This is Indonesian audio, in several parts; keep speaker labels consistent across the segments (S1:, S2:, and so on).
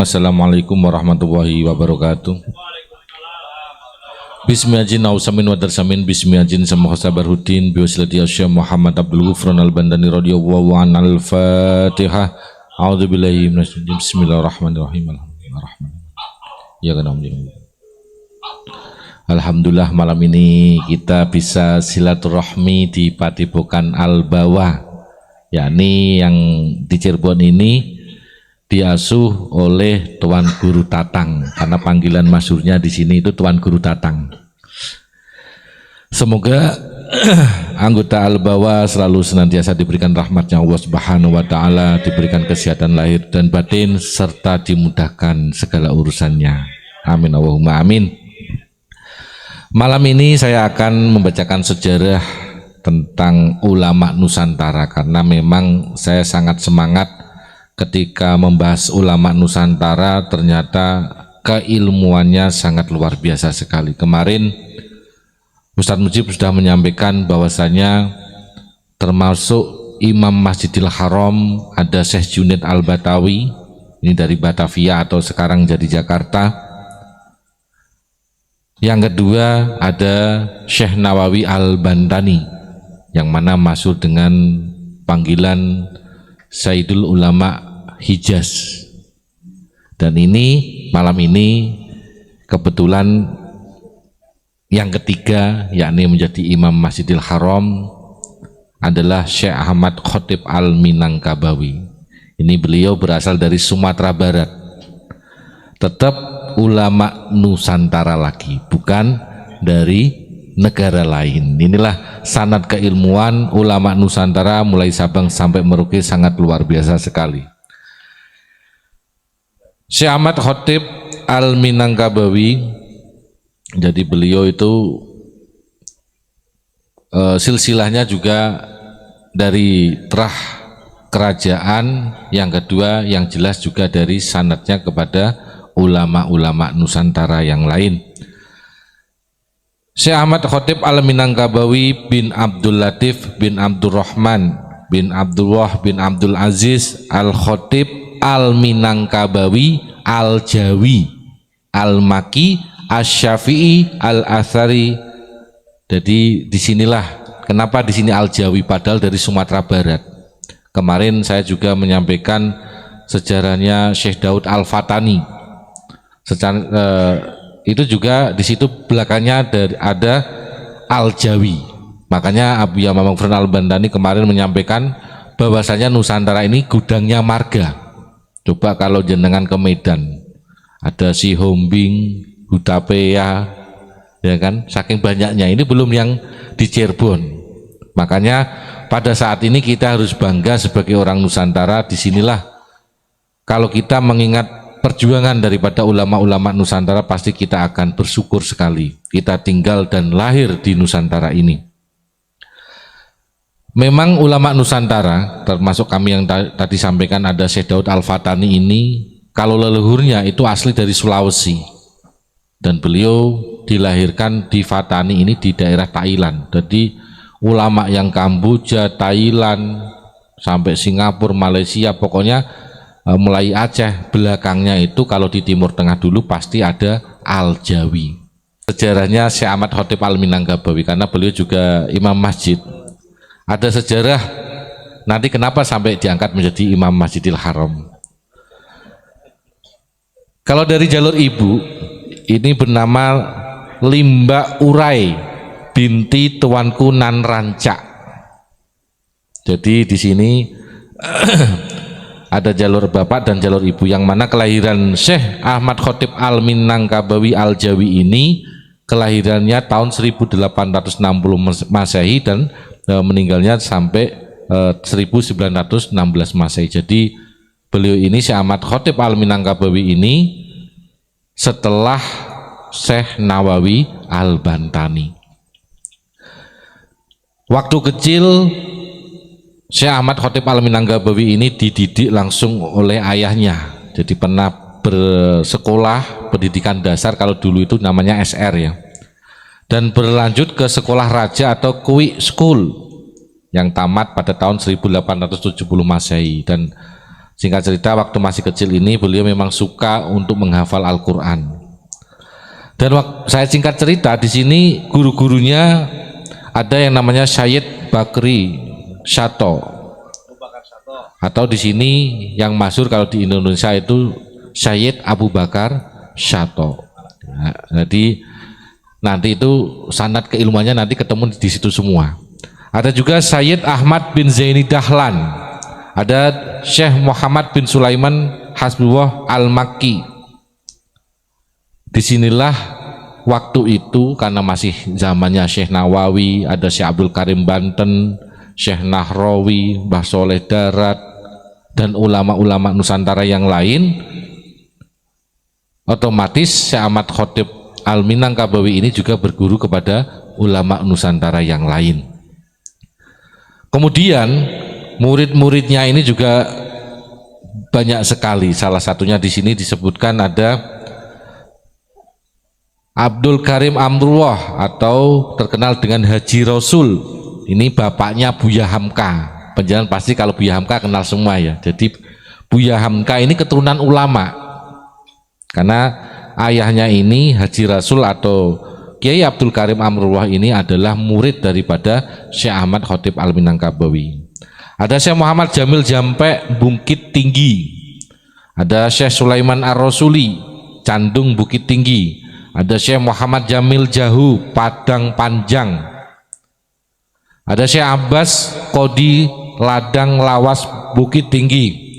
S1: Assalamualaikum warahmatullahi wabarakatuh. Bismillahirrahmanirrahim. Nausamin wa darsamin bismillahirrahmanirrahim. Sama khasabarhuddin biwasilati Syekh Muhammad Abdul Ghufran Al-Bandani radhiyallahu an al-Fatihah. A'udzubillahi minasyaitonir rajim. Bismillahirrahmanirrahim. Alhamdulillah malam ini kita bisa silaturahmi di Padepokan Al-Bawah, yakni yang di Cirebon ini diasuh oleh Tuan Guru Tatang, karena panggilan masyhurnya di sini itu Tuan Guru Tatang. Semoga anggota Al-Bawah selalu senantiasa diberikan rahmatnya Allah Subhanahu wa taala, diberikan kesehatan lahir dan batin serta dimudahkan segala urusannya. Amin Allahumma amin. Malam ini saya akan membacakan sejarah tentang ulama Nusantara, karena memang saya sangat semangat ketika membahas ulama Nusantara. Ternyata keilmuannya sangat luar biasa sekali. Kemarin Ustadz Mujib sudah menyampaikan bahwasanya termasuk Imam Masjidil Haram ada Syekh Junaid Al-Batawi, ini dari Batavia atau sekarang jadi Jakarta. Yang kedua ada Syekh Nawawi Al-Bantani, yang mana masyhur dengan panggilan Sayyidul Ulama Hijaz. Dan ini malam ini kebetulan yang ketiga, yakni menjadi Imam Masjidil Haram, adalah Syekh Ahmad Khotib Al-Minangkabawi. Ini beliau berasal dari Sumatera Barat, tetap ulama Nusantara lagi, bukan dari negara lain. Inilah sanad keilmuan ulama Nusantara mulai Sabang sampai Merauke, sangat luar biasa sekali. Syekh Ahmad Khotib Al-Minangkabawi, jadi beliau itu silsilahnya juga dari terah kerajaan, yang kedua yang jelas juga dari sanadnya kepada ulama-ulama Nusantara yang lain. Syekh Ahmad Khotib Al-Minangkabawi bin Abdul Latif bin Abdurrahman bin Abdullah bin Abdul Aziz Al-Khotib Al-Minangkabawi Al-Jawi Al-Maki Asy-Syafi'i Al-Athari. Jadi disinilah kenapa di sini Al-Jawi, padahal dari Sumatera Barat. Kemarin saya juga menyampaikan sejarahnya Syekh Daud Al-Fatani. Itu juga di situ belakangnya ada Al-Jawi. Makanya Abu Yamamah Al-Bantani kemarin menyampaikan bahwasanya Nusantara ini gudangnya marga. Coba kalau jenengan ke Medan, ada si Hombing, Hutapea, ya kan, saking banyaknya. Ini belum yang di Cirebon. Makanya pada saat ini kita harus bangga sebagai orang Nusantara. Disinilah kalau kita mengingat perjuangan daripada ulama-ulama Nusantara, pasti kita akan bersyukur sekali kita tinggal dan lahir di Nusantara ini. Memang ulama Nusantara, termasuk kami yang tadi sampaikan ada Syekh Daud Al-Fatani ini, kalau leluhurnya itu asli dari Sulawesi, dan beliau dilahirkan di Fatani ini di daerah Thailand. Jadi ulama yang Kamboja, Thailand, sampai Singapura, Malaysia, pokoknya mulai Aceh, belakangnya itu kalau di Timur Tengah dulu pasti ada Al-Jawi. Sejarahnya Syekh Ahmad Khotib Al-Minangkabawi, karena beliau juga imam masjid. Ada sejarah nanti kenapa sampai diangkat menjadi Imam Masjidil Haram. Kalau dari jalur ibu, ini bernama Limba Urai binti Tuanku Nan Rancak. Jadi di sini ada jalur bapak dan jalur ibu, yang mana kelahiran Syekh Ahmad Khotib Al-Minangkabawi Al-Jawi ini kelahirannya tahun 1860 Masehi dan meninggalnya sampai 1916 Masehi. Jadi beliau ini Syekh Ahmad Khotib Al-Minangkabawi ini setelah Syekh Nawawi Al-Bantani. Waktu kecil Syekh Ahmad Khotib Al-Minangkabawi ini dididik langsung oleh ayahnya. Jadi pernah bersekolah pendidikan dasar, kalau dulu itu namanya SR ya, dan berlanjut ke sekolah raja atau Kui School yang tamat pada tahun 1870 Masehi. Dan Singkat cerita, waktu masih kecil ini beliau memang suka untuk menghafal Al-Quran. Dan saya singkat cerita, di sini guru-gurunya ada yang namanya Syed Bakri Shato, atau di sini yang masyhur kalau di Indonesia itu Syed Abu Bakar Shato. Nah, jadi nanti itu sanad keilmuannya nanti ketemu di situ semua. Ada juga Syed Ahmad bin Zaini Dahlan, ada Syekh Muhammad bin Sulaiman Hasbullah Al-Makki. Disinilah waktu itu karena masih zamannya Syekh Nawawi, ada Syekh Abdul Karim Banten, Syekh Nahrawi, Mbah Soleh Darat, dan ulama-ulama Nusantara yang lain. Otomatis Syekh Ahmad Khatib Al-Minangkabawi ini juga berguru kepada ulama Nusantara yang lain. Kemudian murid-muridnya ini juga banyak sekali. Salah satunya di sini disebutkan ada Abdul Karim Amrullah atau terkenal dengan Haji Rasul. Ini bapaknya Buya Hamka. Penjalan pasti kalau Buya Hamka kenal semua ya. Jadi Buya Hamka ini keturunan ulama. Karena ayahnya ini Haji Rasul atau Kiai Abdul Karim Amrullah ini adalah murid daripada Syekh Ahmad Khatib Al-Minangkabawi. Ada Syekh Muhammad Jamil Jampe Bukit Tinggi, ada Syekh Sulaiman Ar-Rasuli Candung Bukit Tinggi, ada Syekh Muhammad Jamil Jahu Padang Panjang, ada Syekh Abbas Kodi Ladang Lawas Bukit Tinggi,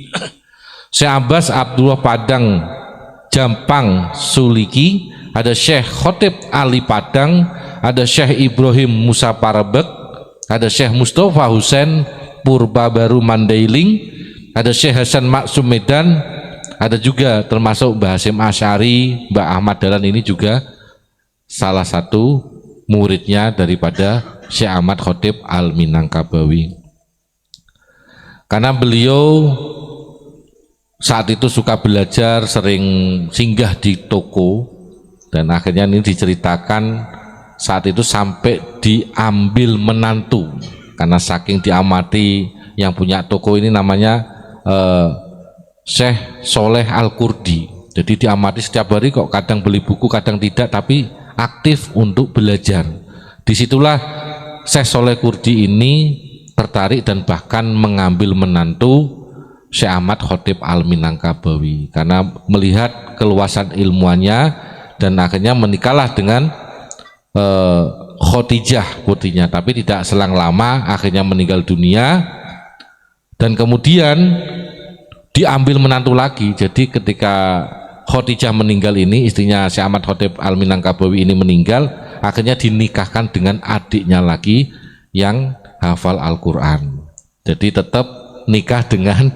S1: Syekh Abbas Abdullah Padang Jampang Suliki, ada Syekh Khatib Ali Padang, ada Syekh Ibrahim Musa Parebek, ada Syekh Mustafa Husain Purba Baru Mandailing, ada Syekh Hasan Maksum Medan, ada juga termasuk Mbah Hasyim Asy'ari, Mbah Ahmad Dahlan ini juga salah satu muridnya daripada Syekh Ahmad Khatib Al-Minangkabawi. Karena beliau saat itu suka belajar, sering singgah di toko, dan akhirnya ini diceritakan saat itu sampai diambil menantu. Karena saking diamati, yang punya toko ini namanya Syekh Soleh Al-Kurdi. Jadi diamati setiap hari, kok kadang beli buku, kadang tidak, tapi aktif untuk belajar. Disitulah Syekh Soleh Kurdi ini tertarik dan bahkan mengambil menantu Syekh Ahmad Khatib Al-Minangkabawi karena melihat keluasan ilmuannya, dan akhirnya menikahlah dengan Khadijah putrinya, tapi tidak selang lama akhirnya meninggal dunia, dan kemudian diambil menantu lagi. Jadi ketika Khadijah meninggal ini, istrinya Syekh Ahmad Khatib Al-Minangkabawi ini meninggal, akhirnya dinikahkan dengan adiknya lagi yang hafal Al-Quran. Jadi tetap nikah dengan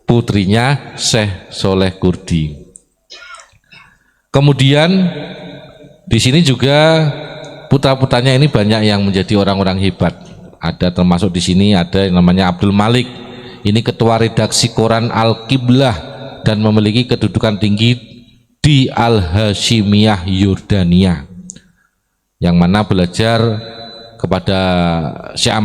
S1: putrinya Syekh Soleh Kurdi. Kemudian di sini juga putra-putranya ini banyak yang menjadi orang-orang hebat. Ada termasuk di sini ada yang namanya Abdul Malik. Ini ketua redaksi koran Al-Qiblah dan memiliki kedudukan tinggi di Al-Hashimiyah Yordania, yang mana belajar kepada Syekh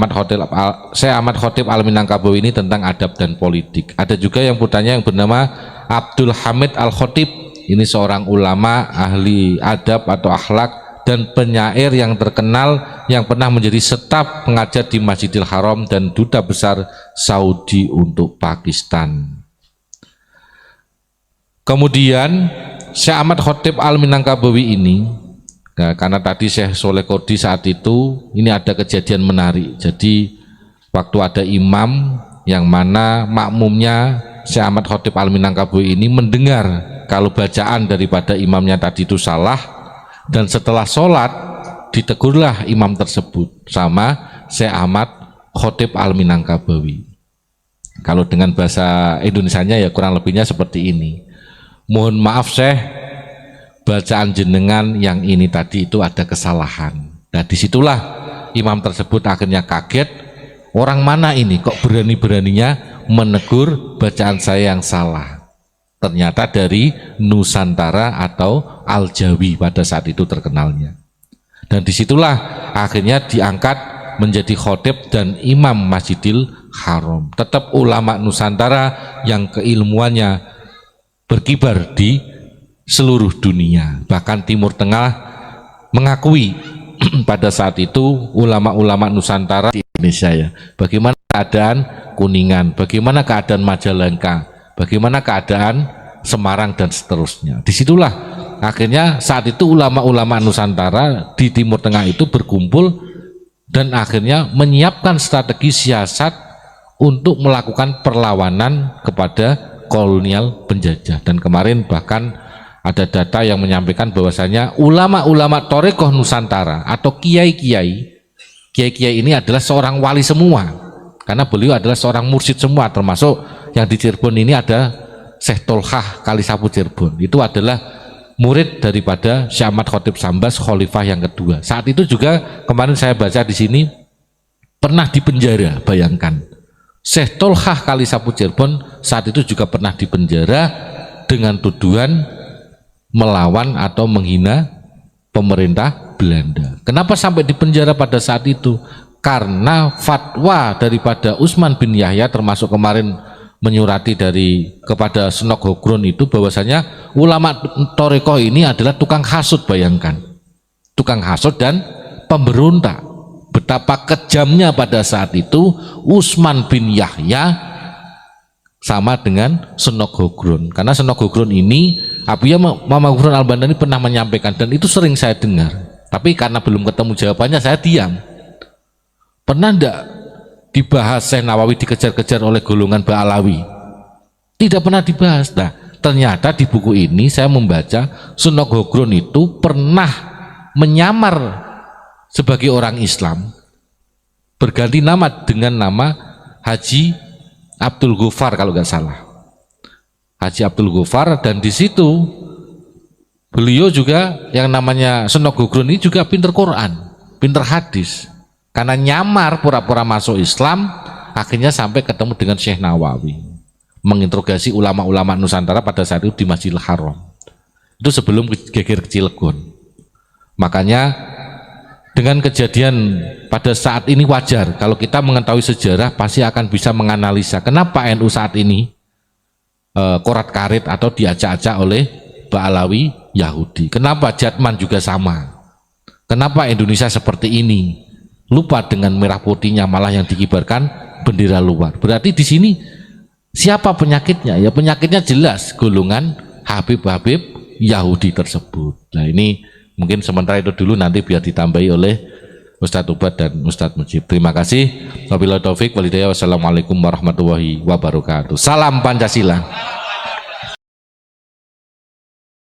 S1: Ahmad Khatib Al-Minangkabawi ini tentang adab dan politik. Ada juga yang putranya yang bernama Abdul Hamid Al-Khatib. Ini seorang ulama ahli adab atau akhlak dan penyair yang terkenal, yang pernah menjadi staf pengajar di Masjidil Haram dan duta besar Saudi untuk Pakistan. Kemudian Syekh Ahmad Khatib Al-Minangkabawi ini, nah, karena tadi Syekh Soleh Kurdi saat itu, ini ada kejadian menarik. Jadi waktu ada imam yang mana makmumnya Syekh Ahmad Khatib Al-Minangkabawi ini mendengar kalau bacaan daripada imamnya tadi itu salah, dan setelah sholat ditegurlah imam tersebut sama Syekh Ahmad Khatib Al-Minangkabawi. Kalau dengan bahasa Indonesianya ya kurang lebihnya seperti ini: mohon maaf Syekh, bacaan jenengan yang ini tadi itu ada kesalahan. Nah disitulah imam tersebut akhirnya kaget, orang mana ini kok berani-beraninya menegur bacaan saya yang salah. Ternyata dari Nusantara atau Al-Jawi pada saat itu terkenalnya. Dan disitulah akhirnya diangkat menjadi khatib dan imam Masjidil Haram. Tetap ulama Nusantara yang keilmuannya berkibar di seluruh dunia. Bahkan Timur Tengah mengakui pada saat itu ulama-ulama Nusantara di Indonesia ya. Bagaimana keadaan Kuningan, bagaimana keadaan Majalengka, bagaimana keadaan Semarang dan seterusnya. Disitulah akhirnya saat itu ulama-ulama Nusantara di Timur Tengah itu berkumpul dan akhirnya menyiapkan strategi siasat untuk melakukan perlawanan kepada kolonial penjajah. Dan kemarin bahkan ada data yang menyampaikan bahwasanya ulama-ulama Thariqah Nusantara atau kiai-kiai ini adalah seorang wali semua, karena beliau adalah seorang mursyid semua, termasuk yang di Cirebon ini ada Syekh Tolhah Kalisapu Cirebon, itu adalah murid daripada Syekh Ahmad Khotib Sambas, khalifah yang kedua. Saat itu juga kemarin saya baca di sini pernah dipenjara. Bayangkan, Syekh Tolhah Kalisapu Cirebon saat itu juga pernah dipenjara dengan tuduhan melawan atau menghina pemerintah Belanda. Kenapa sampai dipenjara pada saat itu? Karena fatwa daripada Utsman bin Yahya, termasuk kemarin menyurati kepada Senok Hogrun itu bahwasanya ulama Thariqah ini adalah tukang hasud. Bayangkan, tukang hasud dan pemberontak. Betapa kejamnya pada saat itu Utsman bin Yahya sama dengan Senok Hogrun. Karena Senok Hogrun ini Abuya Muhammad Ghufran Al-Bandani pernah menyampaikan, dan itu sering saya dengar, tapi karena belum ketemu jawabannya saya diam. Pernah enggak dibahas Syekh Nawawi dikejar-kejar oleh golongan Ba'alawi? Tidak pernah dibahas. Nah, ternyata di buku ini saya membaca Senok Hogrun itu pernah menyamar sebagai orang Islam, berganti nama dengan nama Haji Abdul Ghaffar kalau nggak salah, Haji Abdul Ghaffar. Dan di situ beliau juga yang namanya Senok Hogrun ini juga pinter Quran, pinter hadis, karena nyamar pura-pura masuk Islam, akhirnya sampai ketemu dengan Syekh Nawawi, menginterogasi ulama-ulama Nusantara pada saat itu di Masjidil Haram. Itu sebelum geger ke Cilegon. Makanya dengan kejadian pada saat ini wajar kalau kita mengetahui sejarah pasti akan bisa menganalisa kenapa NU saat ini korat-karit atau diacak-acak oleh Ba'alawi Yahudi. Kenapa Jatman juga sama? Kenapa Indonesia seperti ini? Lupa dengan merah putihnya, malah yang dikibarkan bendera luar. Berarti di sini siapa penyakitnya? Ya penyakitnya jelas golongan Habib-Habib Yahudi tersebut. Nah ini mungkin sementara itu dulu, nanti biar ditambahi oleh Ustadz Ubad dan Ustadz Mujib. Terima kasih. Wabillahi taufik walhidayah. Wassalamualaikum warahmatullahi wabarakatuh. Salam Pancasila.